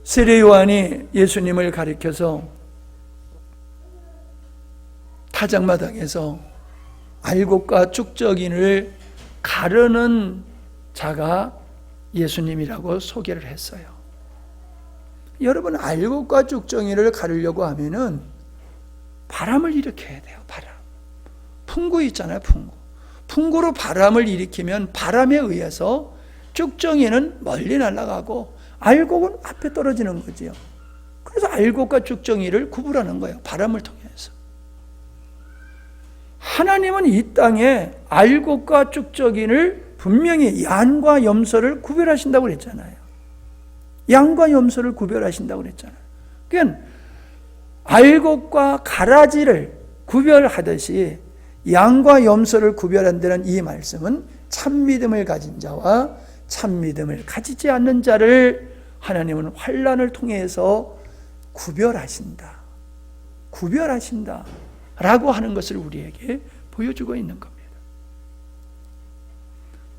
세례 요한이 예수님을 가리켜서 타작마당에서 알곡과 쭉정이를 가르는 자가 예수님이라고 소개를 했어요. 여러분, 알곡과 쭉정이를 가르려고 하면은 바람을 일으켜야 돼요. 바람. 풍구 있잖아요. 풍구. 풍구로 바람을 일으키면 바람에 의해서 쭉정이는 멀리 날아가고 알곡은 앞에 떨어지는 거지요. 그래서 알곡과 쭉정이를 구분하는 거예요. 바람을 통해서. 하나님은 이 땅에 알곡과 쭉정이를 분명히 양과 염소를 구별하신다고 그랬잖아요. 양과 염소를 구별하신다고 그랬잖아요. 그러니까 알곡과 가라지를 구별하듯이 양과 염소를 구별한다는 이 말씀은 참믿음을 가진 자와 참믿음을 가지지 않는 자를 하나님은 환난을 통해서 구별하신다. 구별하신다. 라고 하는 것을 우리에게 보여주고 있는 겁니다.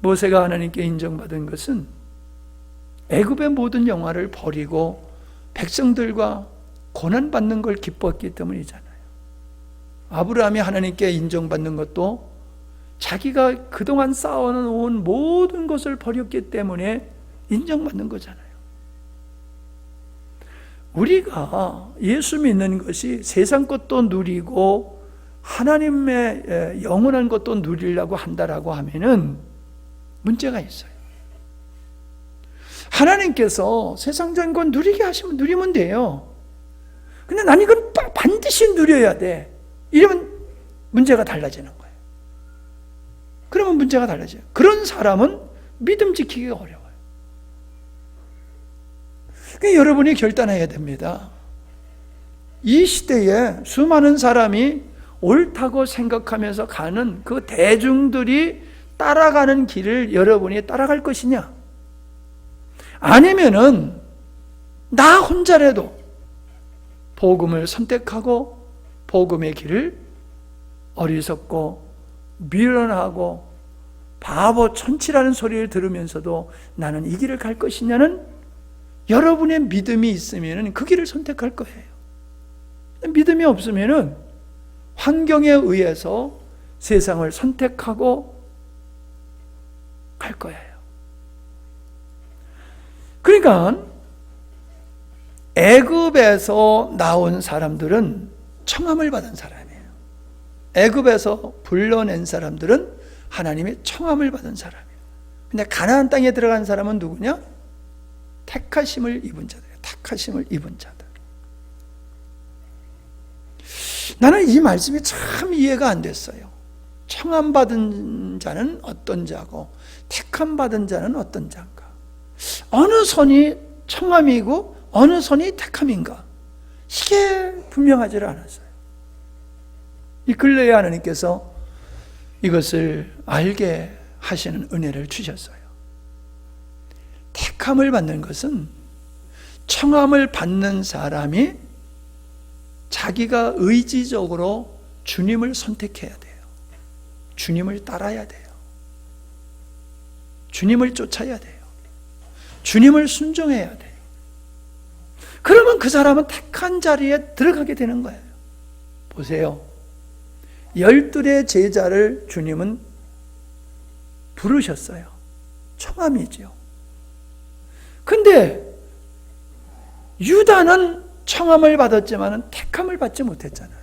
모세가 하나님께 인정받은 것은 애굽의 모든 영화를 버리고 백성들과 고난받는 걸 기뻤기 때문이잖아요. 아브라함이 하나님께 인정받는 것도 자기가 그동안 쌓아놓은 모든 것을 버렸기 때문에 인정받는 거잖아요. 우리가 예수 믿는 것이 세상 것도 누리고 하나님의 영원한 것도 누리려고 한다라고 하면은 문제가 있어요. 하나님께서 세상적인 건 누리게 하시면 누리면 돼요. 근데 난 이건 반드시 누려야 돼. 이러면 문제가 달라지는 거예요. 그러면 문제가 달라져요. 그런 사람은 믿음 지키기가 어려워요. 그러니까 여러분이 결단해야 됩니다. 이 시대에 수많은 사람이 옳다고 생각하면서 가는 그 대중들이 따라가는 길을 여러분이 따라갈 것이냐? 아니면은 나 혼자라도 복음을 선택하고 복음의 길을 어리석고 미련하고 바보 천치라는 소리를 들으면서도 나는 이 길을 갈 것이냐는 여러분의 믿음이 있으면 그 길을 선택할 거예요. 믿음이 없으면 환경에 의해서 세상을 선택하고 갈 거예요. 그러니까 애굽에서 나온 사람들은 청함을 받은 사람이에요. 애굽에서 불러낸 사람들은 하나님의 청함을 받은 사람이에요. 근데 가나안 땅에 들어간 사람은 누구냐? 택하심을 입은 자들이에요. 택하심을 입은 자들. 나는 이 말씀이 참 이해가 안 됐어요. 청함 받은 자는 어떤 자고 택함 받은 자는 어떤 자인가? 어느 선이 청함이고 어느 선이 택함인가? 이게 분명하지 않았어요. 이 근래에 하나님께서 이것을 알게 하시는 은혜를 주셨어요. 택함을 받는 것은 청함을 받는 사람이 자기가 의지적으로 주님을 선택해야 돼요. 주님을 따라야 돼요. 주님을 쫓아야 돼요. 주님을 순종해야 돼요. 그러면 그 사람은 택한 자리에 들어가게 되는 거예요. 보세요. 12의 제자를 주님은 부르셨어요. 청함이죠. 근데 유다는 청함을 받았지만 택함을 받지 못했잖아요.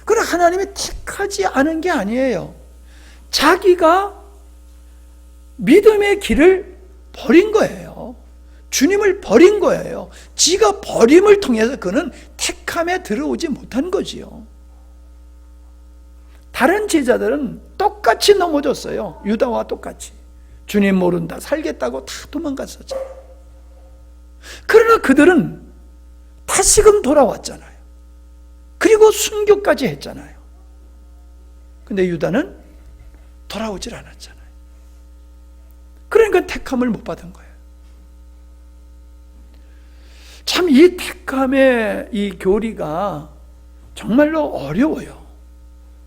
그러나 하나님이 택하지 않은 게 아니에요. 자기가 믿음의 길을 버린 거예요. 주님을 버린 거예요. 지가 버림을 통해서 그는 택함에 들어오지 못한 거지요. 다른 제자들은 똑같이 넘어졌어요. 유다와 똑같이. 주님 모른다, 살겠다고 다 도망갔었죠. 그러나 그들은 다시금 돌아왔잖아요. 그리고 순교까지 했잖아요. 근데 유다는 돌아오질 않았잖아요. 그러니까 택함을 못 받은 거예요. 참 이 택함의 이 교리가 정말로 어려워요.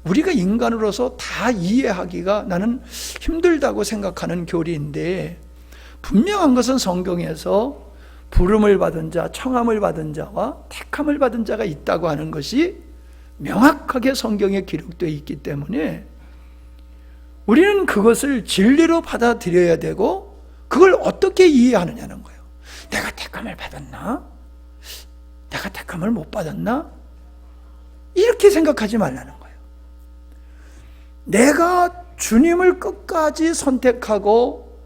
우리가 인간으로서 다 이해하기가 나는 힘들다고 생각하는 교리인데, 분명한 것은 성경에서 부름을 받은 자, 청함을 받은 자와 택함을 받은 자가 있다고 하는 것이 명확하게 성경에 기록되어 있기 때문에 우리는 그것을 진리로 받아들여야 되고, 그걸 어떻게 이해하느냐는 거예요. 내가 택함을 받았나? 내가 택함을 못 받았나? 이렇게 생각하지 말라는 거예요. 내가 주님을 끝까지 선택하고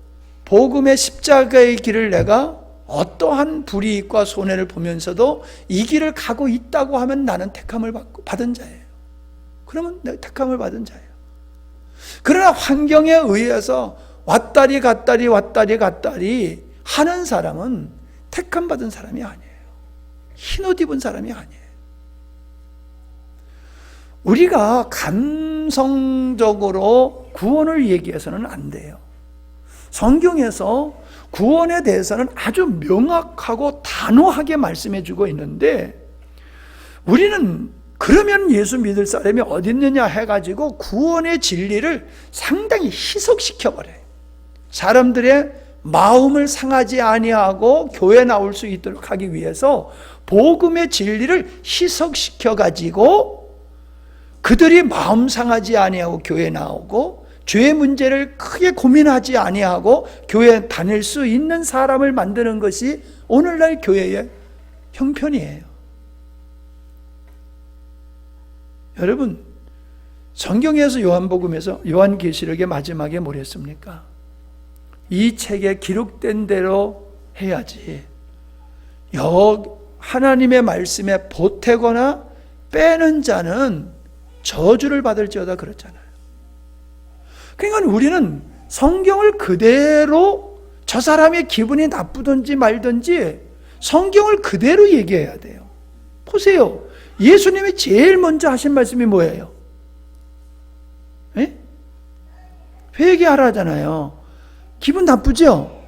복음의 십자가의 길을 내가 어떠한 불이익과 손해를 보면서도 이 길을 가고 있다고 하면 나는 택함을 받은 자예요. 그러면 내가 택함을 받은 자예요. 그러나 환경에 의해서 왔다리 갔다리 왔다리 갔다리 하는 사람은 택함 받은 사람이 아니에요. 흰옷 입은 사람이 아니에요. 우리가 감성적으로 구원을 얘기해서는 안 돼요. 성경에서 구원에 대해서는 아주 명확하고 단호하게 말씀해 주고 있는데, 우리는 그러면 예수 믿을 사람이 어디 있느냐 해가지고 구원의 진리를 상당히 희석시켜버려요. 사람들의 마음을 상하지 아니하고 교회 나올 수 있도록 하기 위해서 복음의 진리를 희석시켜가지고 그들이 마음 상하지 아니하고 교회 나오고 죄의 문제를 크게 고민하지 아니하고 교회에 다닐 수 있는 사람을 만드는 것이 오늘날 교회의 형편이에요. 여러분, 성경에서 요한복음에서 요한계시록의 마지막에 뭘 했습니까? 이 책에 기록된 대로 해야지 하나님의 말씀에 보태거나 빼는 자는 저주를 받을지어다 그랬잖아요. 그러니까 우리는 성경을 그대로, 저 사람의 기분이 나쁘든지 말든지 성경을 그대로 얘기해야 돼요. 보세요. 예수님이 제일 먼저 하신 말씀이 뭐예요? 에? 회개하라 하잖아요. 기분 나쁘죠?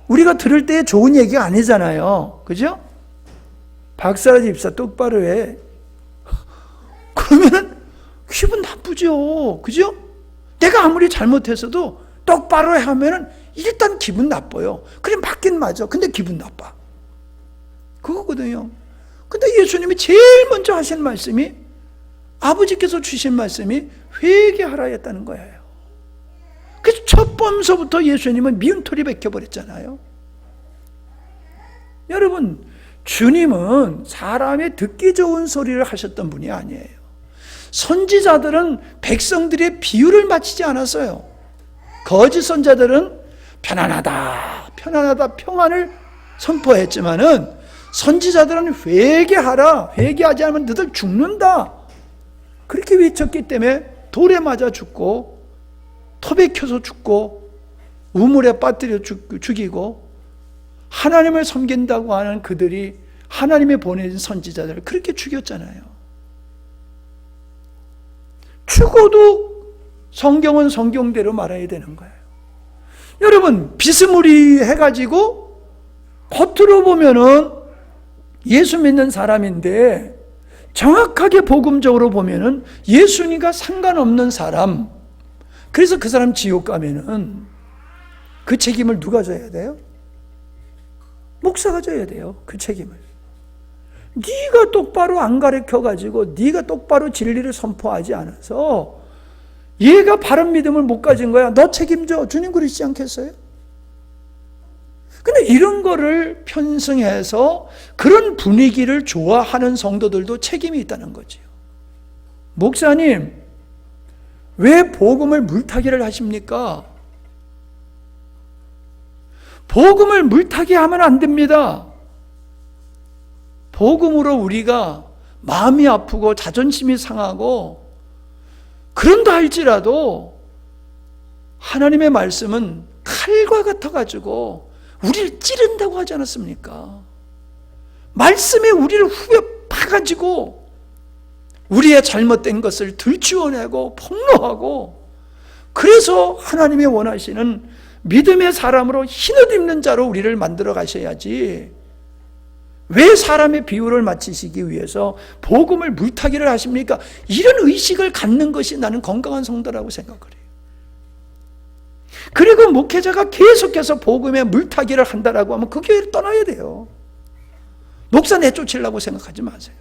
우리가 들을 때 좋은 얘기가 아니잖아요. 그죠? 박사라 집사 똑바로 해. 그러면은 기분 나쁘죠. 그죠? 내가 아무리 잘못했어도 똑바로 하면은 일단 기분 나빠요. 그래, 맞긴 맞아. 근데 기분 나빠. 그거거든요. 근데 예수님이 제일 먼저 하신 말씀이, 아버지께서 주신 말씀이 회개하라 했다는 거예요. 그래서 첫 번서부터 예수님은 미운 털이 박혀버렸잖아요. 여러분, 주님은 사람의 듣기 좋은 소리를 하셨던 분이 아니에요. 선지자들은 백성들의 비유를 마치지 않았어요. 거짓 선자들은 편안하다, 편안하다, 평안을 선포했지만은 선지자들은 회개하라, 회개하지 않으면 너들 죽는다, 그렇게 외쳤기 때문에 돌에 맞아 죽고 톱에 켜서 죽고 우물에 빠뜨려 죽이고, 하나님을 섬긴다고 하는 그들이 하나님이 보내신 선지자들을 그렇게 죽였잖아요. 죽어도 성경은 성경대로 말해야 되는 거예요. 여러분, 비스무리해가지고 겉으로 보면은 예수 믿는 사람인데 정확하게 복음적으로 보면은 예수님과 상관없는 사람, 그래서 그 사람 지옥 가면은 그 책임을 누가 져야 돼요? 목사가 져야 돼요. 그 책임을. 네가 똑바로 안 가르쳐가지고 네가 똑바로 진리를 선포하지 않아서 얘가 바른 믿음을 못 가진 거야. 너 책임져. 주님 그러시지 않겠어요? 근데 이런 거를 편승해서 그런 분위기를 좋아하는 성도들도 책임이 있다는 거지요. 목사님, 왜 복음을 물타기를 하십니까? 복음을 물타기 하면 안 됩니다. 복음으로 우리가 마음이 아프고 자존심이 상하고 그런다 할지라도 하나님의 말씀은 칼과 같아가지고 우리를 찌른다고 하지 않았습니까? 말씀에 우리를 후벼 파가지고 우리의 잘못된 것을 들추어내고 폭로하고 그래서 하나님이 원하시는 믿음의 사람으로 흰옷 입는 자로 우리를 만들어 가셔야지, 왜 사람의 비유를 맞추시기 위해서 복음을 물타기를 하십니까? 이런 의식을 갖는 것이 나는 건강한 성도라고 생각을 해요. 그리고 목회자가 계속해서 복음의 물타기를 한다라고 하면 그 교회를 떠나야 돼요. 목사 내쫓으려고 생각하지 마세요.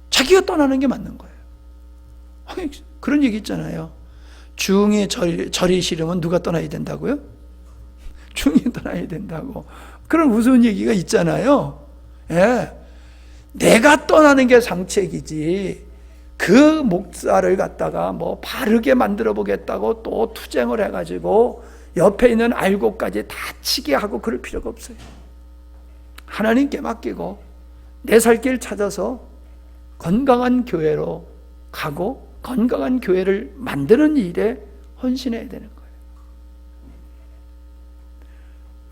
자기가 떠나는 게 맞는 거예요. 그런 얘기 있잖아요. 중이 절이 싫으면 누가 떠나야 된다고요? 중이 떠나야 된다고. 그런 무서운 얘기가 있잖아요. 예. 내가 떠나는 게 상책이지, 그 목사를 갖다가 뭐 바르게 만들어 보겠다고 또 투쟁을 해가지고 옆에 있는 알곡까지 다치게 하고 그럴 필요가 없어요. 하나님께 맡기고 내 살 길 찾아서 건강한 교회로 가고 건강한 교회를 만드는 일에 헌신해야 되는 거예요.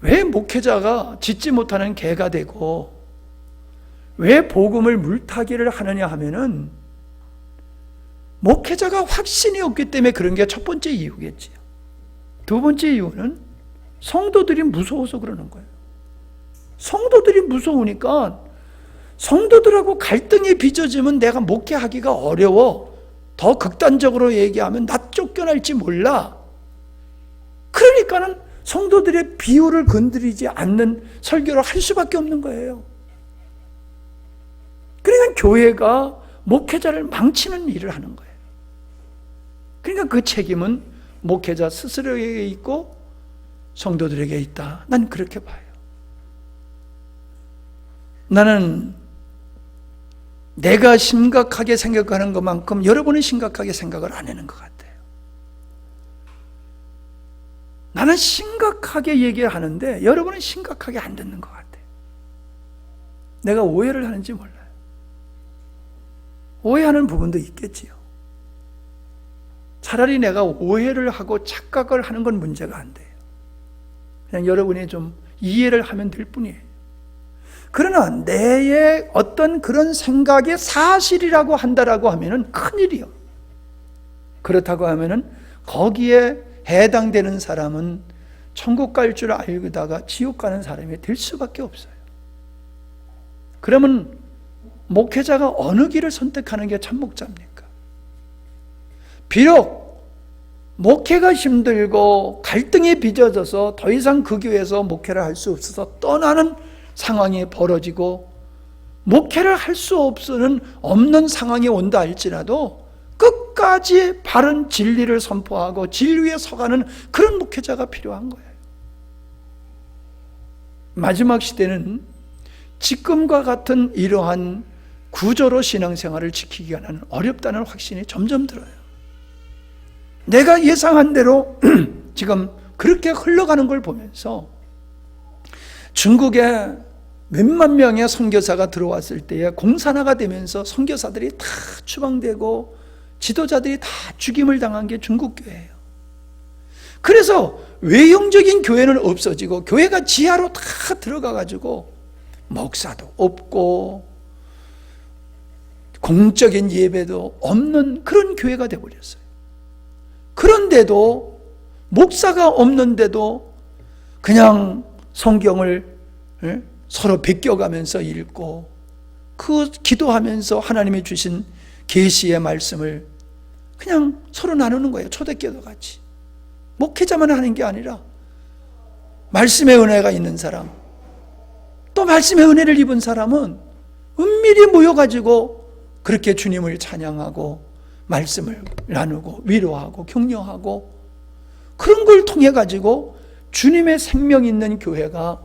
왜 목회자가 짓지 못하는 개가 되고 왜 복음을 물타기를 하느냐 하면은 목회자가 확신이 없기 때문에 그런 게 첫 번째 이유겠지요. 두 번째 이유는 성도들이 무서워서 그러는 거예요. 성도들이 무서우니까 성도들하고 갈등이 빚어지면 내가 목회하기가 어려워. 더 극단적으로 얘기하면 나 쫓겨날지 몰라. 그러니까는 성도들의 비유를 건드리지 않는 설교를 할 수밖에 없는 거예요. 그러니까 교회가 목회자를 망치는 일을 하는 거예요. 그러니까 그 책임은 목회자 스스로에게 있고 성도들에게 있다. 난 그렇게 봐요. 나는 내가 심각하게 생각하는 것만큼 여러분은 심각하게 생각을 안 하는 것 같아요. 나는 심각하게 얘기하는데 여러분은 심각하게 안 듣는 것 같아요. 내가 오해를 하는지 몰라요. 오해하는 부분도 있겠지요. 차라리 내가 오해를 하고 착각을 하는 건 문제가 안 돼요. 그냥 여러분이 좀 이해를 하면 될 뿐이에요. 그러나 내의 어떤 그런 생각이 사실이라고 한다라고 하면은 큰일이요. 그렇다고 하면은 거기에 해당되는 사람은 천국 갈 줄 알다가 지옥 가는 사람이 될 수밖에 없어요. 그러면 목회자가 어느 길을 선택하는 게 참 목자입니까? 비록 목회가 힘들고 갈등이 빚어져서 더 이상 그 교회에서 목회를 할 수 없어서 떠나는 상황이 벌어지고 목회를 할 수 없는 상황이 온다 할지라도 끝까지 바른 진리를 선포하고 진리에 서가는 그런 목회자가 필요한 거예요. 마지막 시대는 지금과 같은 이러한 구조로 신앙생활을 지키기가 나는 어렵다는 확신이 점점 들어요. 내가 예상한 대로 지금 그렇게 흘러가는 걸 보면서 중국에 몇만 명의 선교사가 들어왔을 때에 공산화가 되면서 선교사들이 다 추방되고 지도자들이 다 죽임을 당한 게 중국 교회예요. 그래서 외형적인 교회는 없어지고 교회가 지하로 다 들어가가지고 목사도 없고 공적인 예배도 없는 그런 교회가 되어버렸어요. 그런데도 목사가 없는데도 그냥 성경을 서로 베껴가면서 읽고 그 기도하면서 하나님이 주신 계시의 말씀을 그냥 서로 나누는 거예요. 초대교도 같이. 목회자만 하는 게 아니라 말씀의 은혜가 있는 사람, 또 말씀의 은혜를 입은 사람은 은밀히 모여가지고 그렇게 주님을 찬양하고 말씀을 나누고 위로하고 격려하고 그런 걸 통해 가지고 주님의 생명 있는 교회가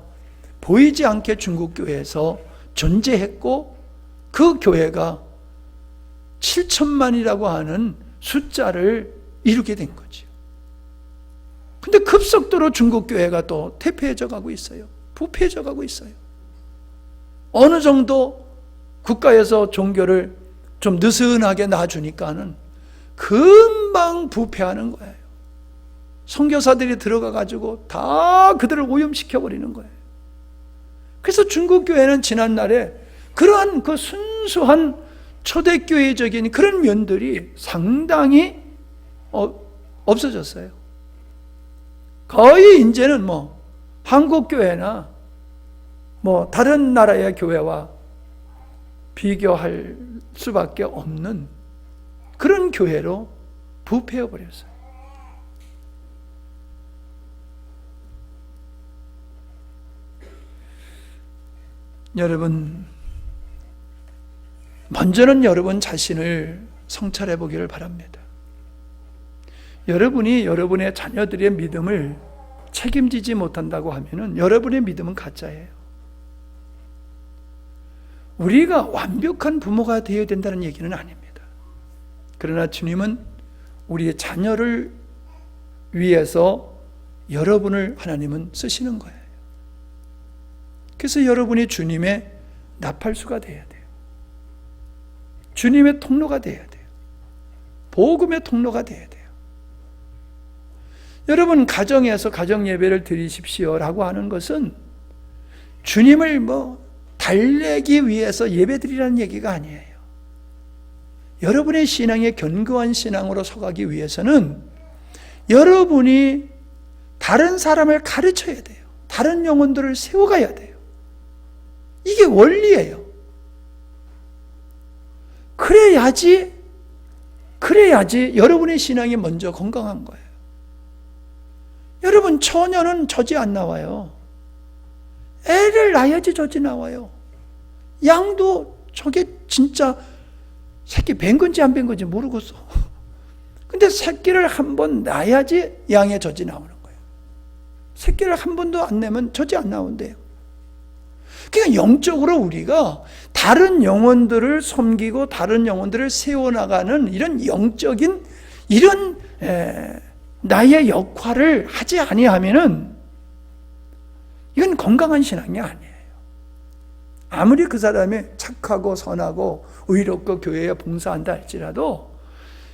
보이지 않게 중국 교회에서 존재했고 그 교회가 7천만이라고 하는 숫자를 이루게 된 거죠. 근데 급속도로 중국 교회가 또 퇴폐해져 가고 있어요. 부패해져 가고 있어요. 어느 정도 국가에서 종교를 좀 느슨하게 놔주니까는 금방 부패하는 거예요. 선교사들이 들어가 가지고 다 그들을 오염시켜 버리는 거예요. 그래서 중국 교회는 지난날에 그러한 그 순수한 초대교회적인 그런 면들이 상당히 없어졌어요. 거의 이제는 한국 교회나 다른 나라의 교회와 비교할 수밖에 없는 그런 교회로 부패해 버렸어요. 여러분, 먼저는 여러분 자신을 성찰해 보기를 바랍니다. 여러분이 여러분의 자녀들의 믿음을 책임지지 못한다고 하면은 여러분의 믿음은 가짜예요. 우리가 완벽한 부모가 되어야 된다는 얘기는 아닙니다. 그러나 주님은 우리의 자녀를 위해서 여러분을 하나님은 쓰시는 거예요. 그래서 여러분이 주님의 나팔수가 돼야 돼요. 주님의 통로가 돼야 돼요. 복음의 통로가 돼야 돼요. 여러분 가정에서 가정 예배를 드리십시오라고 하는 것은 주님을 달래기 위해서 예배드리라는 얘기가 아니에요. 여러분의 신앙에 견고한 신앙으로 서가기 위해서는 여러분이 다른 사람을 가르쳐야 돼요. 다른 영혼들을 세워가야 돼요. 이게 원리예요. 그래야지 여러분의 신앙이 먼저 건강한 거예요. 여러분 처녀는 젖이 안 나와요. 애를 낳아야지 젖이 나와요. 양도 저게 진짜 새끼 뵌 건지 안 뵌 건지 모르겠어. 근데 새끼를 한 번 낳아야지 양의 젖이 나오는 거예요. 새끼를 한 번도 안 내면 젖이 안 나온대요. 그러니까 영적으로 우리가 다른 영혼들을 섬기고 다른 영혼들을 세워나가는 이런 영적인 이런 나의 역할을 하지 아니하면은 이건 건강한 신앙이 아니에요. 아무리 그 사람이 착하고 선하고 의롭고 교회에 봉사한다 할지라도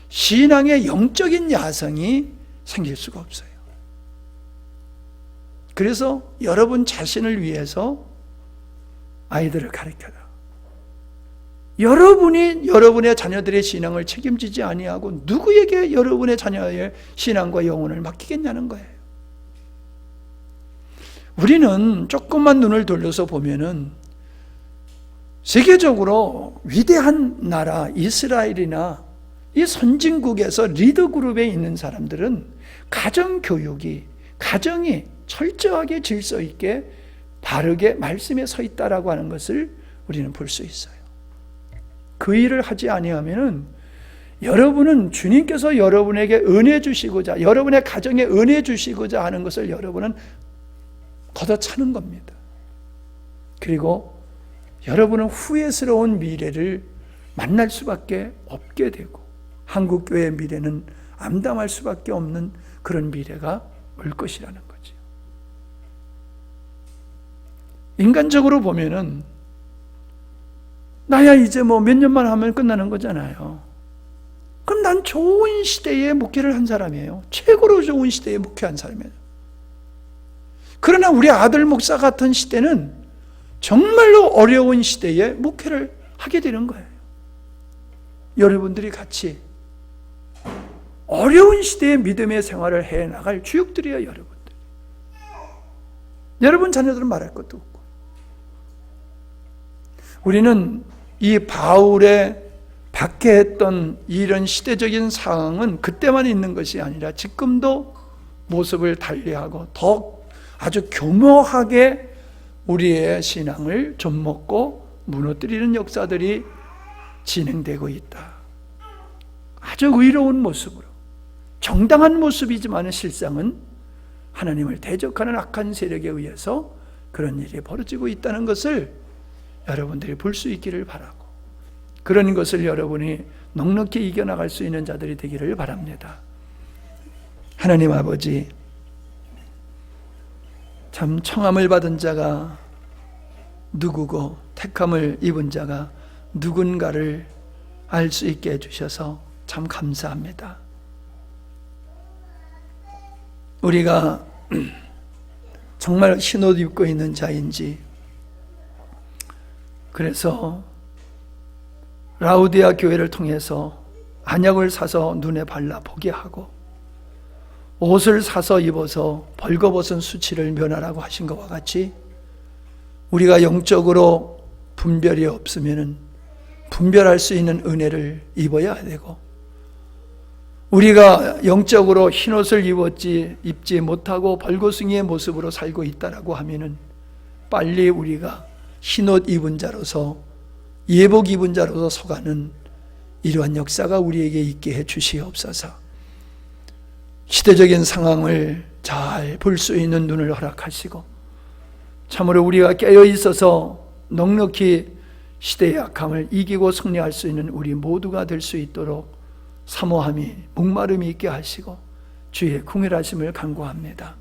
신앙의 영적인 야성이 생길 수가 없어요. 그래서 여러분 자신을 위해서 아이들을 가르쳐라. 여러분이 여러분의 자녀들의 신앙을 책임지지 아니하고 누구에게 여러분의 자녀의 신앙과 영혼을 맡기겠냐는 거예요. 우리는 조금만 눈을 돌려서 보면은 세계적으로 위대한 나라 이스라엘이나 이 선진국에서 리더 그룹에 있는 사람들은 가정이 철저하게 질서 있게 바르게 말씀에 서 있다라고 하는 것을 우리는 볼 수 있어요. 그 일을 하지 아니하면은 여러분은 주님께서 여러분에게 은혜 주시고자 여러분의 가정에 은혜 주시고자 하는 것을 여러분은 걷어차는 겁니다. 그리고 여러분은 후회스러운 미래를 만날 수밖에 없게 되고 한국교회의 미래는 암담할 수밖에 없는 그런 미래가 올 것이라는 거죠. 인간적으로 보면은 나야 이제 몇 년만 하면 끝나는 거잖아요. 그럼 난 좋은 시대에 목회를 한 사람이에요. 최고로 좋은 시대에 목회한 사람이에요. 그러나 우리 아들 목사 같은 시대는 정말로 어려운 시대에 목회를 하게 되는 거예요. 여러분들이 같이 어려운 시대에 믿음의 생활을 해나갈 주역들이에요. 여러분들. 여러분 자녀들은 말할 것도 없고. 우리는 이 바울의 박해했던 이런 시대적인 상황은 그때만 있는 것이 아니라 지금도 모습을 달리하고 더 아주 교묘하게 우리의 신앙을 좀먹고 무너뜨리는 역사들이 진행되고 있다. 아주 의로운 모습으로 정당한 모습이지만 실상은 하나님을 대적하는 악한 세력에 의해서 그런 일이 벌어지고 있다는 것을 여러분들이 볼 수 있기를 바라고 그런 것을 여러분이 넉넉히 이겨나갈 수 있는 자들이 되기를 바랍니다. 하나님 아버지, 참 청함을 받은 자가 누구고 택함을 입은 자가 누군가를 알 수 있게 해주셔서 참 감사합니다. 우리가 정말 흰옷 입고 있는 자인지, 그래서 라우디아 교회를 통해서 안약을 사서 눈에 발라 보게 하고 옷을 사서 입어서 벌거벗은 수치를 면하라고 하신 것과 같이 우리가 영적으로 분별이 없으면 분별할 수 있는 은혜를 입어야 되고, 우리가 영적으로 흰옷을 입지 못하고 벌거숭이의 모습으로 살고 있다라고 하면은 빨리 우리가 흰옷 입은 자로서, 예복 입은 자로서 서가는 이러한 역사가 우리에게 있게 해 주시옵소서. 시대적인 상황을 잘 볼 수 있는 눈을 허락하시고, 참으로 우리가 깨어 있어서 넉넉히 시대의 약함을 이기고 승리할 수 있는 우리 모두가 될 수 있도록 사모함이, 목마름이 있게 하시고 주의 긍휼하심을 간구합니다.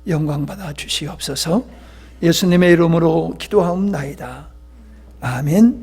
영광 받아 주시옵소서. 예수님의 이름으로 기도하옵나이다. 아멘.